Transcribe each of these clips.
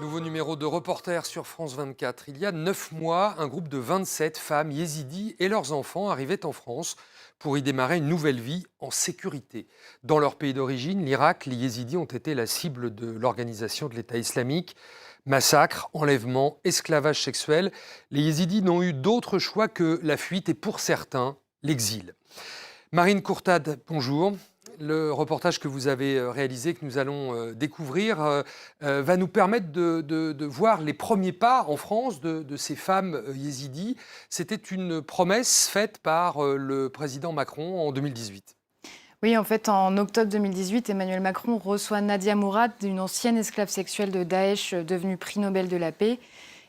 Nouveau numéro de Reporter sur France 24. Il y a 9 mois, un groupe de 27 femmes yézidis et leurs enfants arrivaient en France pour y démarrer une nouvelle vie en sécurité. Dans leur pays d'origine, l'Irak, les yézidis ont été la cible de l'organisation de l'État islamique. Massacres, enlèvements, esclavage sexuel. Les yézidis n'ont eu d'autre choix que la fuite et pour certains, l'exil. Marine Courtade, bonjour. Le reportage que vous avez réalisé, que nous allons découvrir, va nous permettre de voir les premiers pas en France de ces femmes yézidis. C'était une promesse faite par le président Macron en 2018. Oui, en fait, en octobre 2018, Emmanuel Macron reçoit Nadia Mourad, une ancienne esclave sexuelle de Daesh devenue prix Nobel de la paix.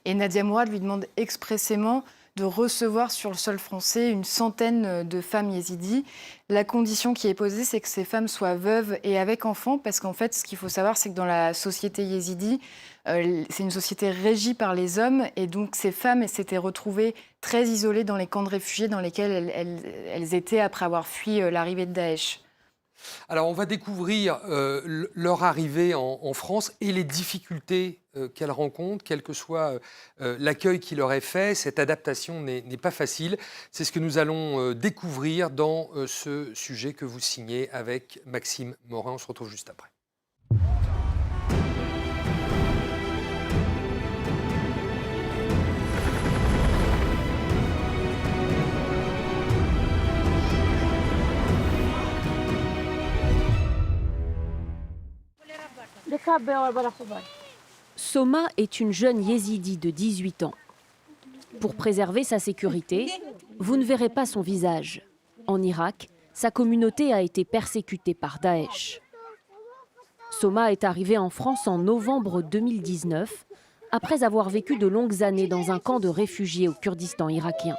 Et Nadia Mourad lui demande expressément de recevoir sur le sol français une centaine de femmes yézidis. La condition qui est posée, c'est que ces femmes soient veuves et avec enfants, parce qu'en fait, ce qu'il faut savoir, c'est que dans la société yézidi, c'est une société régie par les hommes, et donc ces femmes s'étaient retrouvées très isolées dans les camps de réfugiés dans lesquels elles étaient après avoir fui l'arrivée de Daesh. Alors, on va découvrir leur arrivée en France et les difficultés qu'elles rencontrent, quel que soit l'accueil qui leur est fait. Cette adaptation n'est pas facile. C'est ce que nous allons découvrir dans ce sujet que vous signez avec Maxime Morin. On se retrouve juste après. Soma est une jeune yézidi de 18 ans. Pour préserver sa sécurité, vous ne verrez pas son visage. En Irak, sa communauté a été persécutée par Daesh. Soma est arrivée en France en novembre 2019, après avoir vécu de longues années dans un camp de réfugiés au Kurdistan irakien.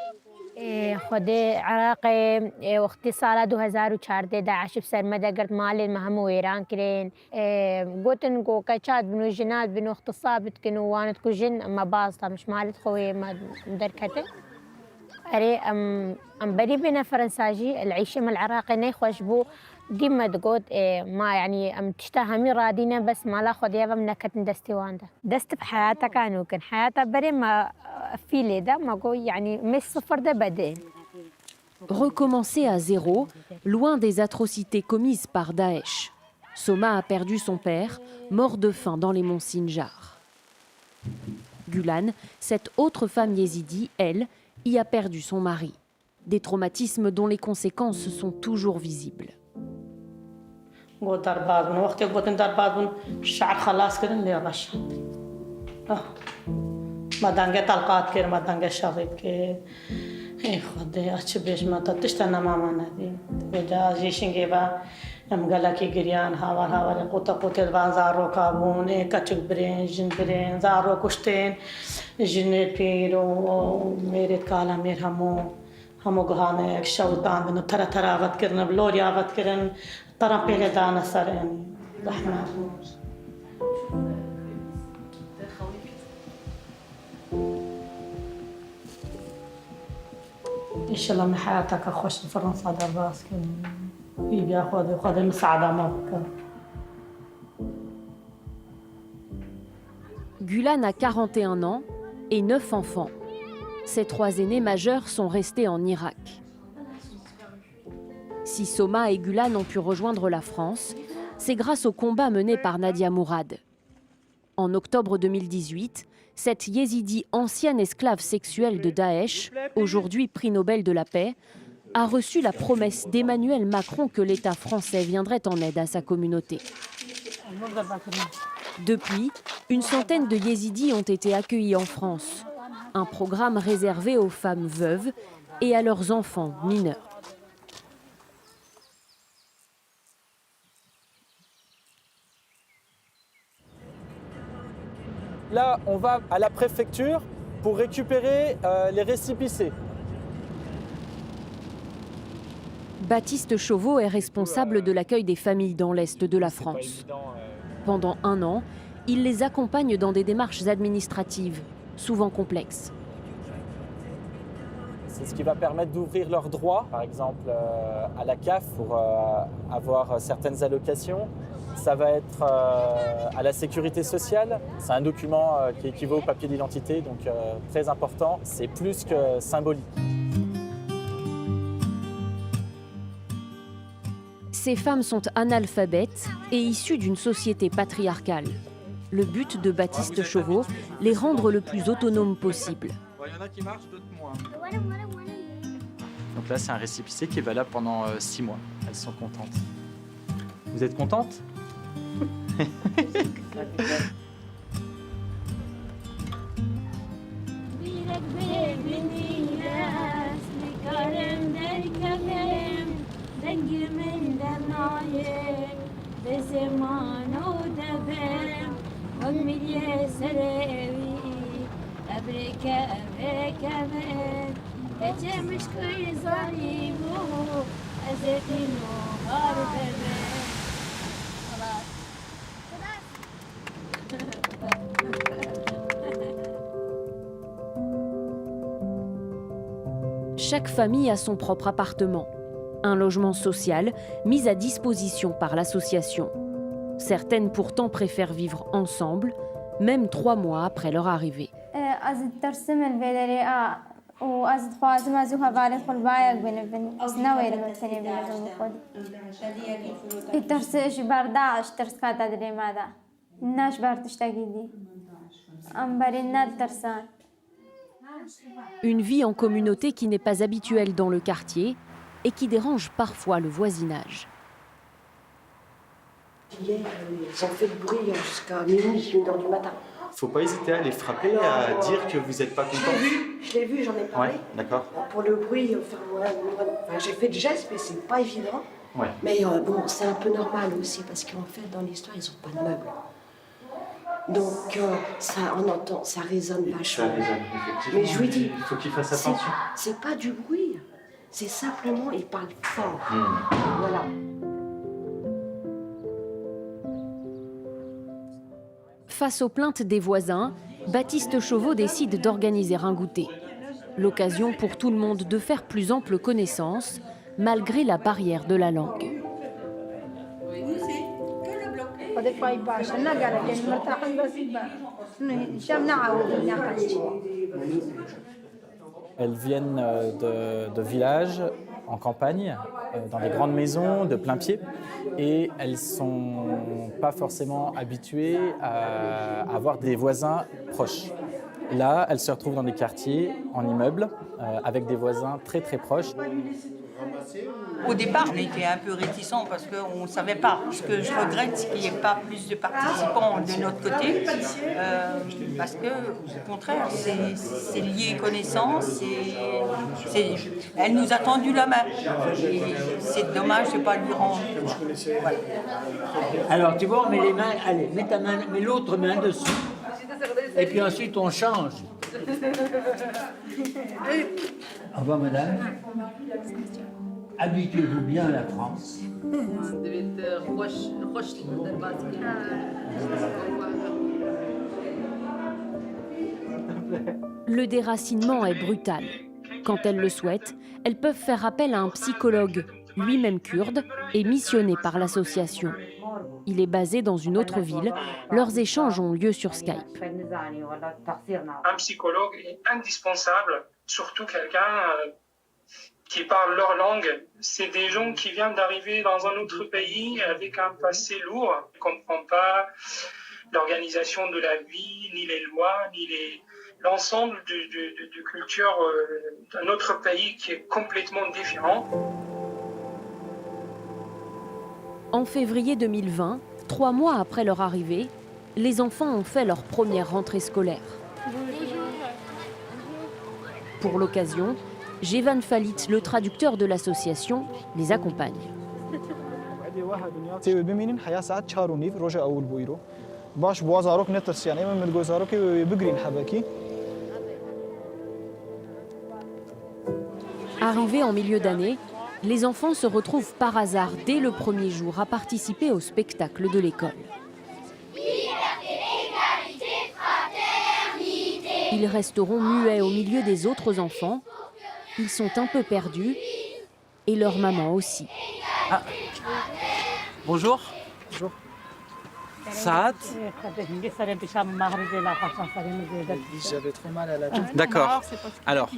خود عراقي وقتی سال 2014 داعش بسرمده قرت مال المهم ويران كرين قوتن قو كاتشات بنو جنات بنو اختصابت كنو وانت كو جن ما باسطة مش مالت خوي ما مدركته أري أم بري بنا فرنساجي العيشة من العراقي نيخوش بو ديما تقول ما يعني أم تشتهمي رادينا بس ما لا خذ يابا منكت دستي وانده دست بحياتك كانوا كان حياتها بري ما في ليدا ما قو يعني مش صفر ده بدين. Recommencer à zéro, loin des atrocités commises par Daesh. Soma a perdu son père, mort de faim dans les monts Sinjar. Gulan, cette autre femme yézidi, elle, y a perdu son mari. Des traumatismes dont les conséquences sont toujours visibles. مقالكي جريان هاور هاور قوتا قوتا البان زارو كابون كاتشك برين جن برين زارو كشتين جن بيرو ميرت كالا مير همو غهانه شوطان بنو ترى تراغت كرنا بلوريا غت كرن ترى بيله دانا سرين رحمه ان شاء الله من حياتك خوش فرنسا درباس Gulan a 41 ans et 9 enfants. Ses 3 aînés majeurs sont restés en Irak. Si Soma et Gulan ont pu rejoindre la France, c'est grâce au combat mené par Nadia Mourad. En octobre 2018, cette yézidi ancienne esclave sexuelle de Daesh, aujourd'hui prix Nobel de la paix, a reçu la promesse d'Emmanuel Macron que l'État français viendrait en aide à sa communauté. Depuis, une centaine de yézidis ont été accueillis en France, un programme réservé aux femmes veuves et à leurs enfants mineurs. Là, on va à la préfecture pour récupérer les récépissés. Baptiste Chauveau est responsable de l'accueil des familles dans l'Est de la France. Pendant 1 an, il les accompagne dans des démarches administratives, souvent complexes. C'est ce qui va permettre d'ouvrir leurs droits, par exemple à la CAF pour avoir certaines allocations. Ça va être à la sécurité sociale. C'est un document qui équivaut au papier d'identité, donc très important. C'est plus que symbolique. Ces femmes sont analphabètes et issues d'une société patriarcale. Le but de Baptiste Chauveau, les rendre le plus autonomes possible. Il y en a qui marchent, d'autres moins. Donc là, c'est un récépissé qui est valable pendant 6 mois. Elles sont contentes. Vous êtes contentes? Chaque famille a son propre appartement, un logement social mis à disposition par l'association. Certaines pourtant préfèrent vivre ensemble, même 3 mois après leur arrivée. Une vie en communauté qui n'est pas habituelle dans le quartier et qui dérange parfois le voisinage. Hier, ils ont fait le bruit jusqu'à minuit, 1h du matin. Faut pas hésiter à les frapper, à dire que vous n'êtes pas content. Je l'ai vu, j'en ai parlé. Ouais, d'accord. Pour le bruit, j'ai fait le geste, mais c'est pas évident. Ouais. Mais bon, c'est un peu normal aussi, parce qu'en fait, dans l'histoire, ils n'ont pas de meubles. Donc, ça, on entend, ça résonne vachement. Ça résonne, effectivement. Mais je lui dis, il faut qu'il fasse attention. C'est pas du bruit, c'est simplement, ils parlent fort. Voilà. Face aux plaintes des voisins, Baptiste Chauveau décide d'organiser un goûter. L'occasion pour tout le monde de faire plus ample connaissance, malgré la barrière de la langue. Elles viennent de villages en campagne, dans des grandes maisons de plein pied, et elles ne sont pas forcément habituées à avoir des voisins proches. Là, elles se retrouvent dans des quartiers, en immeubles, avec des voisins très très proches. Au départ, on était un peu réticents parce qu'on ne savait pas. Ce que je regrette, c'est qu'il n'y ait pas plus de participants de notre côté. Parce que, au contraire, c'est lié connaissance. Elle nous a tendu la main. Et c'est dommage de ne pas lui rendre. Voilà. Alors, tu vois, on met les mains, allez, mets l'autre main dessus. Et puis ensuite, on change. Au revoir, madame. Habituez-vous bien à la France. Le déracinement est brutal. Quand elles le souhaitent, elles peuvent faire appel à un psychologue, lui-même kurde, et missionné par l'association. Il est basé dans une autre ville. Leurs échanges ont lieu sur Skype. Un psychologue est indispensable, surtout quelqu'un qui parle leur langue. C'est des gens qui viennent d'arriver dans un autre pays avec un passé lourd. Ils ne comprennent pas l'organisation de la vie, ni les lois, ni l'ensemble de culture d'un autre pays qui est complètement différent. En février 2020, 3 mois après leur arrivée, les enfants ont fait leur première rentrée scolaire. Pour l'occasion, Jevan Falit, le traducteur de l'association, les accompagne. Arrivés en milieu d'année, les enfants se retrouvent par hasard dès le premier jour à participer au spectacle de l'école. Ils resteront muets au milieu des autres enfants. Ils sont un peu perdus, et leur maman aussi. Ah. Bonjour. Bonjour. Saad. J'avais trop mal à la tête. D'accord. Alors,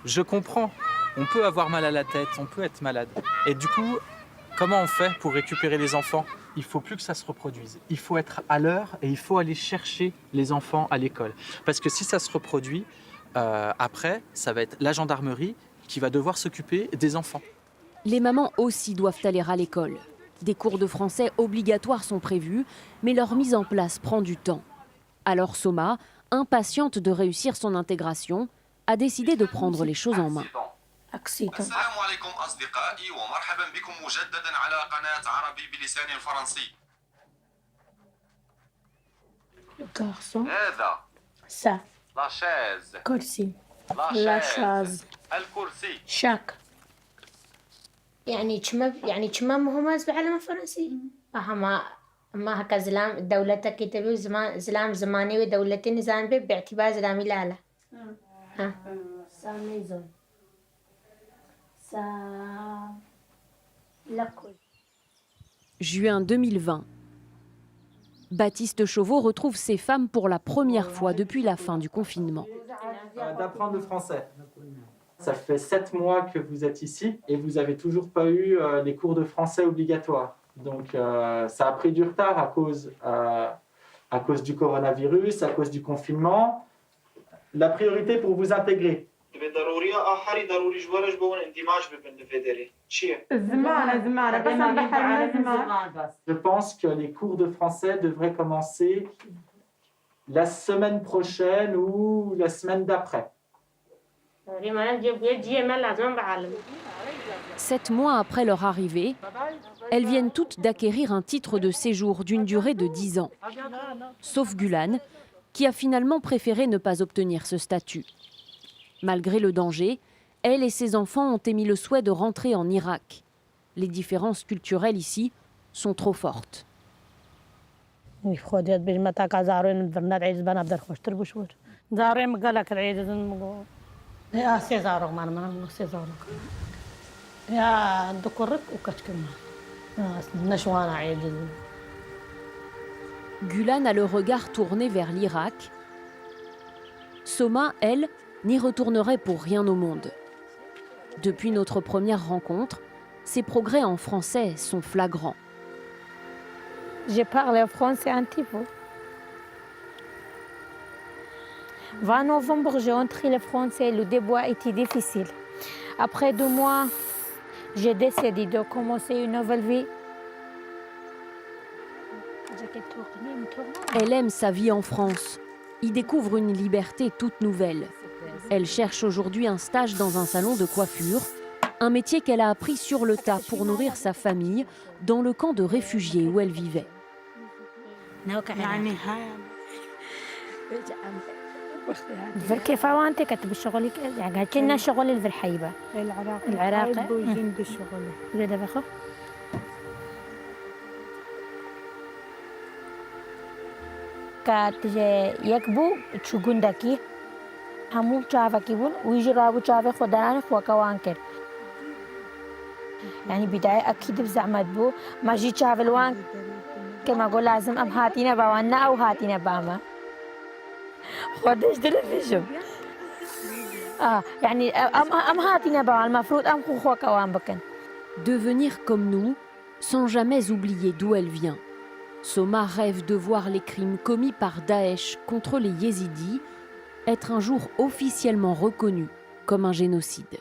je comprends. On peut avoir mal à la tête, on peut être malade. Et du coup, comment on fait pour récupérer les enfants? Il ne faut plus que ça se reproduise. Il faut être à l'heure et il faut aller chercher les enfants à l'école. Parce que si ça se reproduit, après, ça va être la gendarmerie qui va devoir s'occuper des enfants. Les mamans aussi doivent aller à l'école. Des cours de français obligatoires sont prévus, mais leur mise en place prend du temps. Alors Soma, impatiente de réussir son intégration, a décidé de prendre les choses en main. السلام عليكم أصدقائي ومرحبا بكم مجددا على قناة عربي بلسان فرنسي. هذا Ça, لا شاز كرسي. لا شاز الكرسي شاك. يعني كمان مهمز بعلم فرنسي. ما هكا زلام دولتك كتبي زلام زماني ودولتي نزان باعتبار زلامي لالا. ها. ساميزون. Juin 2020. Baptiste Chauveau retrouve ses femmes pour la première fois depuis la fin du confinement. D'apprendre le français. Ça fait 7 mois que vous êtes ici et vous n'avez toujours pas eu les cours de français obligatoires. Donc ça a pris du retard à cause du coronavirus, à cause du confinement. La priorité pour vous intégrer. Je pense que les cours de français devraient commencer la semaine prochaine ou la semaine d'après. 7 mois après leur arrivée, elles viennent toutes d'acquérir un titre de séjour d'une durée de 10 ans. Sauf Gulan, qui a finalement préféré ne pas obtenir ce statut. Malgré le danger, elle et ses enfants ont émis le souhait de rentrer en Irak. Les différences culturelles ici sont trop fortes. Gulan a le regard tourné vers l'Irak. Soma, elle, n'y retournerait pour rien au monde. Depuis notre première rencontre, ses progrès en français sont flagrants. Je parle français un petit peu. 20 novembre, j'ai entré le français. Le début a été difficile. Après 2 mois, j'ai décidé de commencer une nouvelle vie. Elle aime sa vie en France, y découvre une liberté toute nouvelle. Elle cherche aujourd'hui un stage dans un salon de coiffure, un métier qu'elle a appris sur le tas pour nourrir sa famille dans le camp de réfugiés où elle vivait. كيف وانت كتب شغلك يعني كنا شغل في الحيبه العراقي بالشغل بدا بخو كات يكبو تشوغندكي همو شافكي بون ويجرابو شافي خدان فوكوانكر يعني بداية أكيد بزعمت بو ما جيت شاف الوان كما أقول لازم أم هاتينا باوانا أو هاتينا باما خدش تلفزيون يعني أم هاتينا باوا المفروض أم خو كوان بكن. Devenir comme nous, sans jamais oublier d'où elle vient. Soma rêve de voir les crimes commis par Daesh contre les Yézidis être un jour officiellement reconnus comme un génocide.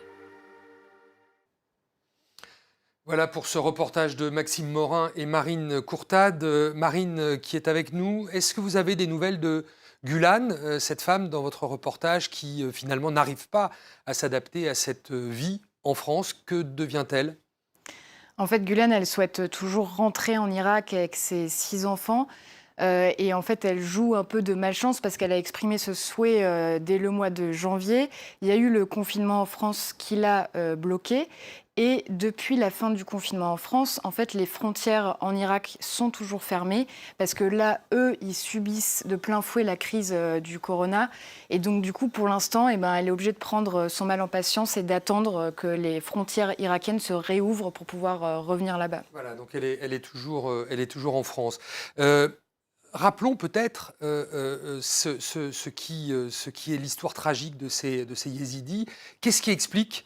Voilà pour ce reportage de Maxime Morin et Marine Courtade. Marine qui est avec nous, est-ce que vous avez des nouvelles de Gulan, cette femme dans votre reportage qui finalement n'arrive pas à s'adapter à cette vie en France? Que devient-elle? En fait, Gulan, elle souhaite toujours rentrer en Irak avec ses 6 enfants. Et en fait, elle joue un peu de malchance parce qu'elle a exprimé ce souhait dès le mois de janvier. Il y a eu le confinement en France qui l'a bloqué. Et depuis la fin du confinement en France, en fait, les frontières en Irak sont toujours fermées parce que là, eux, ils subissent de plein fouet la crise du corona. Et donc, du coup, pour l'instant, elle est obligée de prendre son mal en patience et d'attendre que les frontières irakiennes se réouvrent pour pouvoir revenir là-bas. Voilà, donc elle est toujours en France. Rappelons peut-être ce qui est l'histoire tragique de ces yézidis. Qu'est-ce qui explique,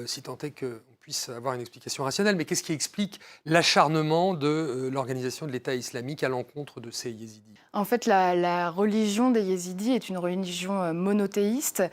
si tant est qu'on puisse avoir une explication rationnelle, mais qu'est-ce qui explique l'acharnement de l'organisation de l'État islamique à l'encontre de ces yézidis? En fait, la religion des yézidis est une religion monothéiste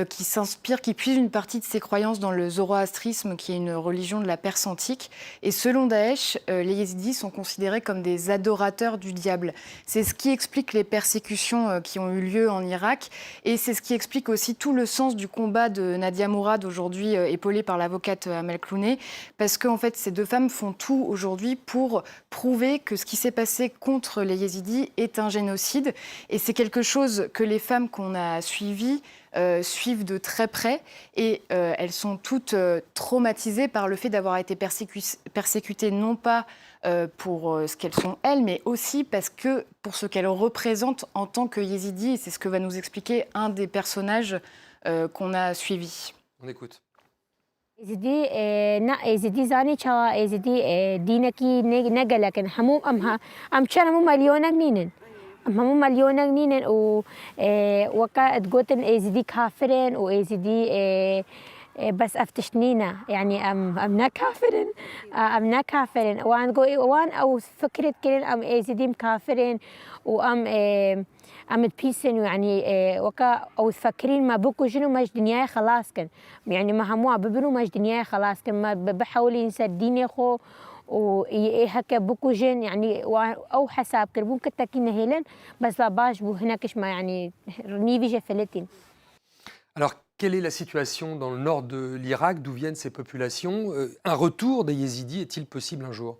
qui s'inspire, qui puise une partie de ses croyances dans le zoroastrisme, qui est une religion de la Perse antique. Et selon Daesh, les yézidis sont considérés comme des adorateurs du diable. C'est ce qui explique les persécutions qui ont eu lieu en Irak. Et c'est ce qui explique aussi tout le sens du combat de Nadia Mourad, aujourd'hui épaulée par l'avocate Amel Clooney. Parce qu'en fait, ces deux femmes font tout aujourd'hui pour prouver que ce qui s'est passé contre les yézidis est un génocide. Et c'est quelque chose que les femmes qu'on a suivies suivent de très près. Et elles sont toutes traumatisées par le fait d'avoir été persécutées, non pas pour ce qu'elles sont elles, mais aussi parce que pour ce qu'elles représentent en tant que yézidis. Et c'est ce que va nous expliquer un des personnages qu'on a suivis. On écoute. إزدي إزدي زاني شوا إزدي دينكي نجا لكن هموم أم شان هموم مليون جنين هموم مليون جنين و وكا تقولن إزدي كافرين وإزدي بس أفتشنينا يعني أم كافرين أم كافرين وان أو فكرة كلين أم إزدي كافرين وأم أم تبيسن يعني وكا أو تفكرين ما بكو شنو ماش دنياي خلاص كن يعني ما هموا ببنو ماش دنياي خلاص كن ما بحاول ينسى ديني خو وهكا بكو جن يعني أو حساب كن ممكن تاكين هيلن بس لا باش بو هناكش ما يعني نيفي جفلتين. Alors, quelle est la situation dans le nord de l'Irak? D'où viennent ces populations? Un retour des yézidis est-il possible un jour?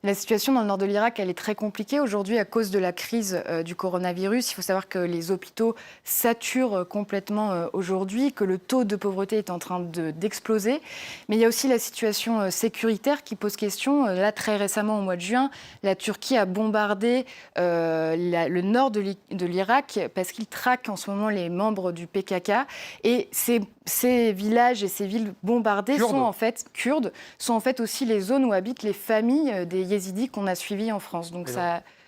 La situation dans le nord de l'Irak, elle est très compliquée aujourd'hui à cause de la crise du coronavirus. Il faut savoir que les hôpitaux saturent complètement aujourd'hui, que le taux de pauvreté est en train d'exploser. Mais il y a aussi la situation sécuritaire qui pose question. Là, très récemment, au mois de juin, la Turquie a bombardé le nord de l'Irak parce qu'il traque en ce moment les membres du PKK. Et ces villages et ces villes bombardées sont en fait aussi les zones où habitent les familles des yézidis qu'on a suivis en France. Donc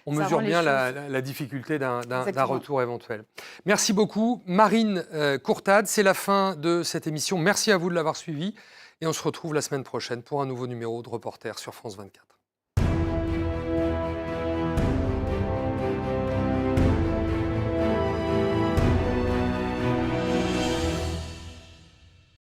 on mesure bien la difficulté d'un retour éventuel. Merci beaucoup. Marine Courtade, c'est la fin de cette émission. Merci à vous de l'avoir suivi. Et on se retrouve la semaine prochaine pour un nouveau numéro de Reporter sur France 24.